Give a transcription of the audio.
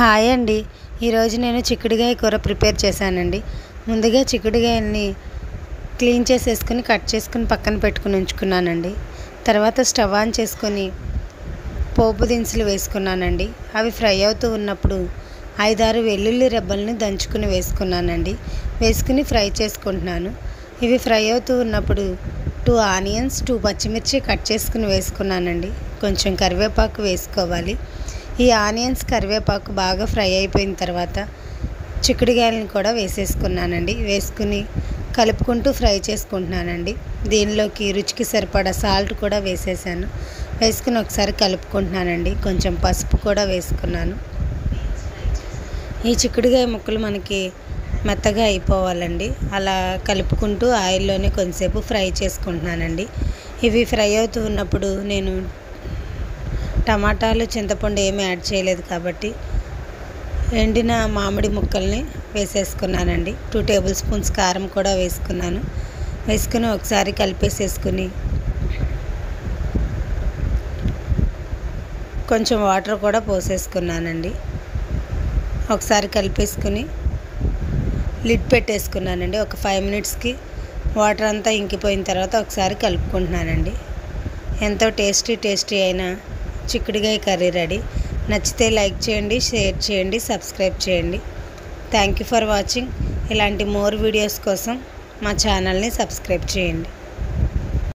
Hi అండి. ఈరోజు నేను చిక్కుడుగాయ కూర ప్రిపేర్ చేశానండి. ముందుగా చిక్కుడుగాయల్ని క్లీన్ చేసేసుకుని కట్ చేసుకుని పక్కన పెట్టుకుని ఉంచుకున్నానండి. తర్వాత స్టవ్ ఆన్ చేసుకొని పోపు దినుసులు వేసుకున్నానండి. అవి ఫ్రై అవుతూ ఉన్నప్పుడు 5-6 వెల్లుల్లి రెబ్బల్ని దంచుకుని వేసుకున్నానండి. వేసుకుని ఫ్రై చేసుకుంటున్నాను. ఇవి ఫ్రై అవుతూ ఉన్నప్పుడు 2 ఆనియన్స్, 2 పచ్చిమిర్చి కట్ చేసుకుని వేసుకున్నానండి. కొంచెం కరివేపాకు వేసుకోవాలి. ఈ ఆనియన్స్ కరివేపాకు బాగా ఫ్రై అయిపోయిన తర్వాత చిక్కుడుగాయలను కూడా వేసేసుకున్నానండి. వేసుకుని కలుపుకుంటూ ఫ్రై చేసుకుంటున్నానండి. దీనిలోకి రుచికి సరిపడా సాల్ట్ కూడా వేసేసాను. వేసుకుని ఒకసారి కలుపుకుంటున్నానండి. కొంచెం పసుపు కూడా వేసుకున్నాను. ఈ చిక్కుడుగాయ ముక్కలు మనకి మెత్తగా అయిపోవాలండి. అలా కలుపుకుంటూ ఆయిల్లోనే కొంచెంసేపు ఫ్రై చేసుకుంటున్నానండి. ఇవి ఫ్రై అవుతూ ఉన్నప్పుడు నేను టమాటాలు, చింతపండు ఏమీ యాడ్ చేయలేదు కాబట్టి ఎండిన మామిడి ముక్కల్ని వేసేసుకున్నానండి. 2 టేబుల్ స్పూన్స్ కారం కూడా వేసుకున్నాను. వేసుకుని ఒకసారి కలిపేసేసుకుని కొంచెం వాటర్ కూడా పోసేసుకున్నానండి. ఒకసారి కలిపేసుకుని లిడ్ పెట్టేసుకున్నానండి. ఒక 5 మినిట్స్కి వాటర్ అంతా ఇంకిపోయిన తర్వాత ఒకసారి కలుపుకుంటున్నానండి. ఎంతో టేస్టీ అయిన చిక్కుడుగాయ కర్రీ రెడీ. నచ్చితే లైక్ చేయండి, షేర్ చేయండి, సబ్స్క్రైబ్ చేయండి. Thank you for watching. ఇలాంటి మోర్ వీడియోస్ కోసం మా ఛానల్ని సబ్స్క్రైబ్ చేయండి.